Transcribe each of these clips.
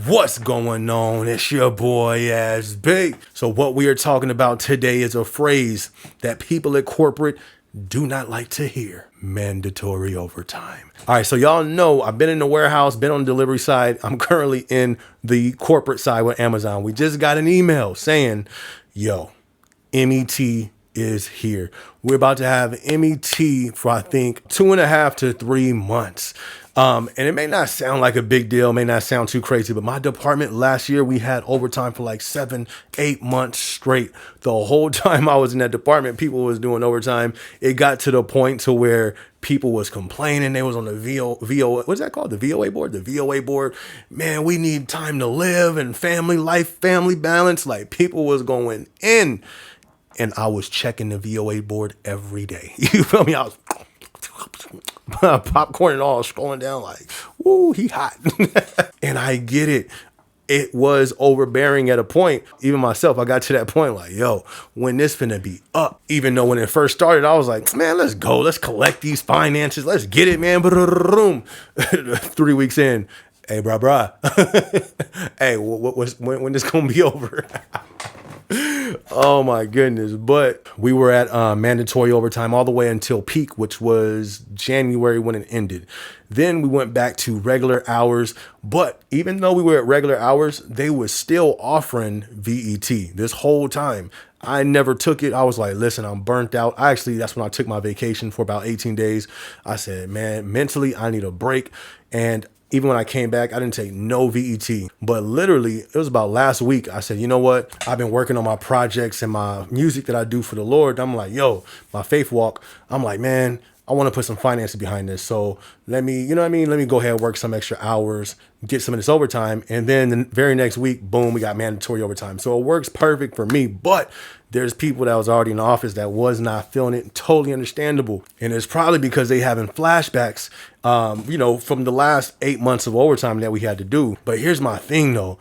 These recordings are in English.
What's going on? It's your boy SB. So what we are talking about today is a phrase that people at corporate do not like to hear. Mandatory overtime. All right, so y'all know I've been in the warehouse, been on the delivery side. I'm currently in the corporate side with Amazon. We just got an email saying, yo, MET is here. We're about to have MET for I think 2.5 to 3 months. And it may not sound like a big deal, may not sound too crazy, but my department last year, we had overtime for like 7-8 months straight. The whole time I was in that department, people was doing overtime. It got to the point to where people was complaining. They was on the VO, what's that called? The VOA board? The VOA board. Man, we need time to live and family life, family balance. Like people was going in. And I was checking the VOA board every day. You feel me? I was popcorn and all, scrolling down like, woo, he hot. And I get it. It was overbearing at a point. Even myself, I got to that point like, yo, when this finna be up? Even though when it first started, I was like, man, let's go. Let's collect these finances. Let's get it, man. 3 weeks in. Hey, bruh. Hey, when this gonna be over? Oh my goodness. But we were at mandatory overtime all the way until peak, which was January when it ended. Then we went back to regular hours. But even though we were at regular hours, they were still offering VET this whole time. I never took it. I was like, listen, I'm burnt out. That's when I took my vacation for about 18 days. I said, man, mentally, I need a break. And even when I came back, I didn't take no VET. But literally, it was about last week. I said, you know what? I've been working on my projects and my music that I do for the Lord. I'm like, yo, my faith walk. I'm like, man, I want to put some finances behind this. So let me, you know what I mean? Let me go ahead and work some extra hours, get some of this overtime. And then the very next week, boom, we got mandatory overtime. So it works perfect for me. But there's people that was already in the office that was not feeling it. Totally understandable. And it's probably because they having flashbacks, from the last 8 months of overtime that we had to do. But here's my thing though.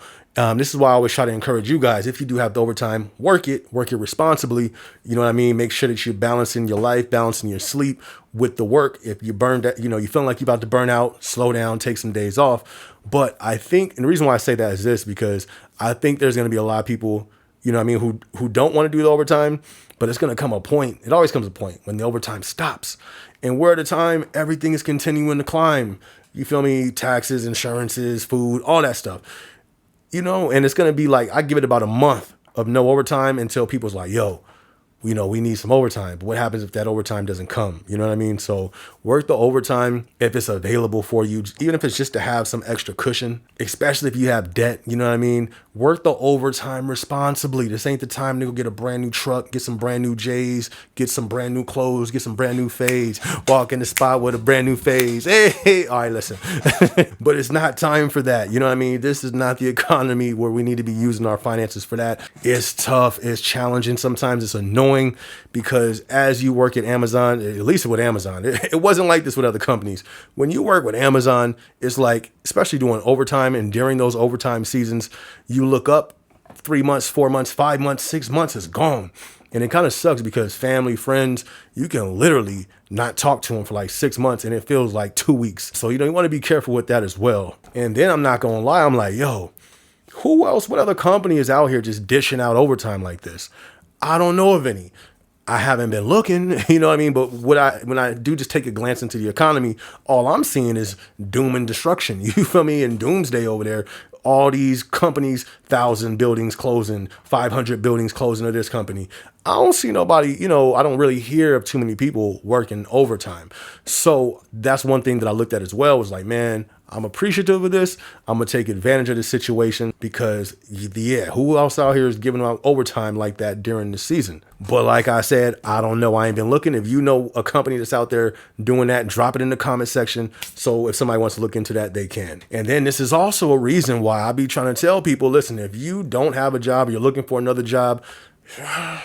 This is why I always try to encourage you guys. If you do have the overtime, work it responsibly. You know what I mean? Make sure that you're balancing your life, balancing your sleep with the work. If you burned out, you feel like you're about to burn out, slow down, take some days off. But I think, and the reason why I say that is this, because I think there's going to be a lot of people, who don't want to do the overtime, but it's going to come a point. It always comes a point when the overtime stops. And we're at a time, everything is continuing to climb. You feel me? Taxes, insurances, food, all that stuff. And it's going to be like, I give it about a month of no overtime until people's like, yo, we need some overtime. But what happens if that overtime doesn't come? You know what I mean? So work the overtime if it's available for you, even if it's just to have some extra cushion, especially if you have debt. You know what I mean? Work the overtime responsibly. This ain't the time to go get a brand new truck, get some brand new J's, get some brand new clothes, get some brand new fades, walk in the spot with a brand new fades. Hey. All right, listen. But it's not time for that. You know what I mean? This is not the economy where we need to be using our finances for that. It's tough. It's challenging. Sometimes it's annoying. Because as you work at Amazon, at least with Amazon, it wasn't like this with other companies. When you work with Amazon, it's like, especially doing overtime and during those overtime seasons, you look up 3 months, 4 months, 5 months, 6 months is gone. And it kind of sucks because family, friends, you can literally not talk to them for like 6 months and it feels like 2 weeks. So, you want to be careful with that as well. And then I'm not going to lie. I'm like, yo, who else, what other company is out here just dishing out overtime like this? I don't know of any. I haven't been looking, you know what I mean? But when I do just take a glance into the economy, all I'm seeing is doom and destruction. You feel me? And doomsday over there. All these companies, 1,000 buildings closing, 500 buildings closing of this company. I don't see nobody, I don't really hear of too many people working overtime. So that's one thing that I looked at as well, was like, man, I'm appreciative of this. I'm going to take advantage of the situation because, yeah, who else out here is giving out overtime like that during the season? But like I said, I don't know. I ain't been looking. If you know a company that's out there doing that, drop it in the comment section. So if somebody wants to look into that, they can. And then this is also a reason why I be trying to tell people, listen, if you don't have a job or you're looking for another job, yeah,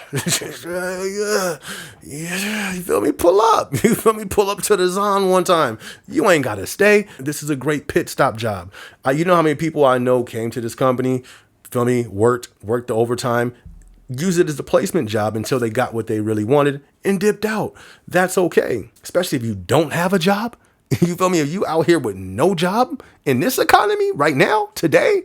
you feel me? Pull up. You feel me? Pull up to the Zon one time. You ain't got to stay. This is a great pit stop job. You know how many people I know came to this company, feel me? Worked the overtime, use it as a placement job until they got what they really wanted and dipped out. That's okay. Especially if you don't have a job. You feel me? If you out here with no job in this economy right now, today,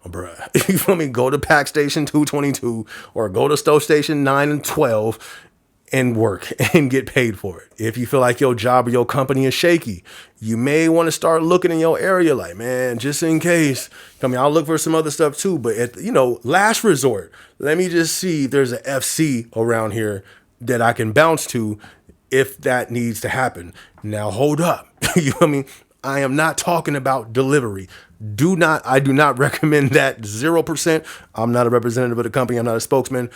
bruh, you feel me? Go to Pack Station 222 or go to Stow Station 9 and 12 and work and get paid for it. If you feel like your job or your company is shaky, you may want to start looking in your area like, man, just in case. I mean, I'll look for some other stuff too, but at, last resort, let me just see if there's a FC around here that I can bounce to if that needs to happen. Now, hold up. You know what I mean? I am not talking about delivery. I do not recommend that 0%. I'm not a representative of the company. I'm not a spokesman.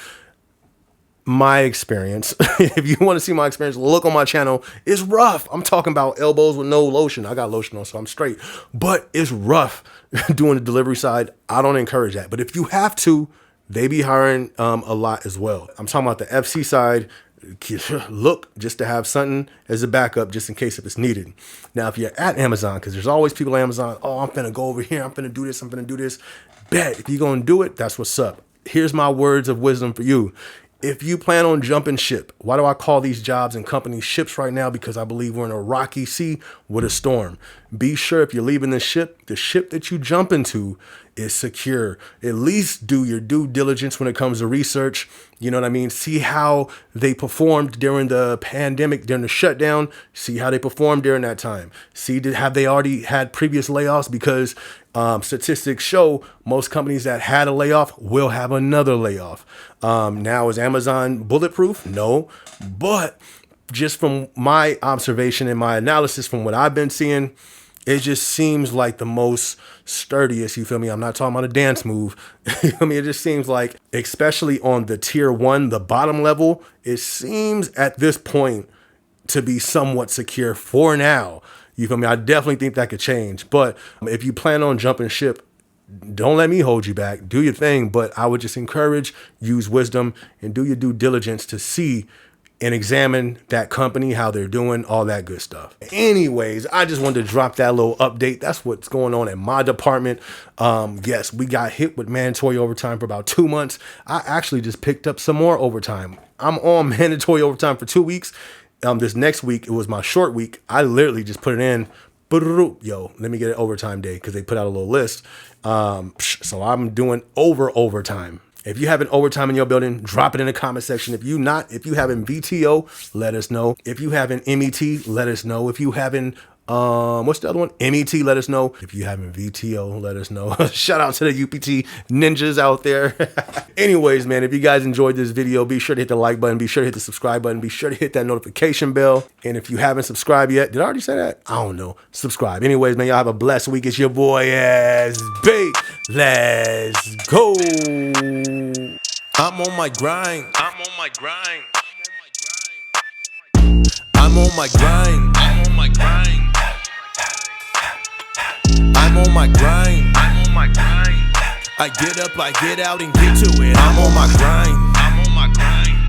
My experience, if you want to see my experience, look on my channel. It's rough. I'm talking about elbows with no lotion. I got lotion on, so I'm straight. But it's rough doing the delivery side. I don't encourage that. But if you have to, they be hiring a lot as well. I'm talking about the FC side. Look just to have something as a backup just in case if it's needed. Now, if you're at Amazon, because there's always people at Amazon, oh, I'm finna go over here. I'm finna do this. I'm finna do this. Bet if you're going to do it, that's what's up. Here's my words of wisdom for you. If you plan on jumping ship, why do I call these jobs and companies ships right now? Because I believe we're in a rocky sea with a storm. Be sure if you're leaving the ship that you jump into is secure. At least do your due diligence when it comes to research. You know what I mean? See how they performed during the pandemic, during the shutdown. See how they performed during that time. See, have they already had previous layoffs? Because statistics show most companies that had a layoff will have another layoff. Now, is Amazon bulletproof? No. But just from my observation and my analysis from what I've been seeing, it just seems like the most sturdiest, you feel me? I'm not talking about a dance move. You feel me? It just seems like, especially on the tier 1, the bottom level, it seems at this point to be somewhat secure for now. You feel me? I definitely think that could change. But if you plan on jumping ship, don't let me hold you back. Do your thing. But I would just encourage, use wisdom, and do your due diligence to see and examine that company, how they're doing, all that good stuff. Anyways, I just wanted to drop that little update. That's what's going on in my department. Yes, we got hit with mandatory overtime for about 2 months. I actually just picked up some more overtime. I'm on mandatory overtime for 2 weeks. This next week, it was my short week. I literally just put it in. Yo, let me get an overtime day because they put out a little list. So I'm doing overtime. If you have an overtime in your building, drop it in the comment section. If you having VTO, let us know. If you having MET, let us know. If you having what's the other one? MET, let us know. If you having VTO, let us know. Shout out to the UPT ninjas out there. Anyways, man, if you guys enjoyed this video, be sure to hit the like button. Be sure to hit the subscribe button. Be sure to hit that notification bell. And if you haven't subscribed yet, did I already say that? I don't know. Subscribe. Anyways, man, y'all have a blessed week. It's your boy SB. Let's go. I'm on my grind. I'm on my grind. I'm on my grind. I'm on my grind. I'm on my grind. I'm on my grind. I get up, I get out and get to it. I'm on my grind.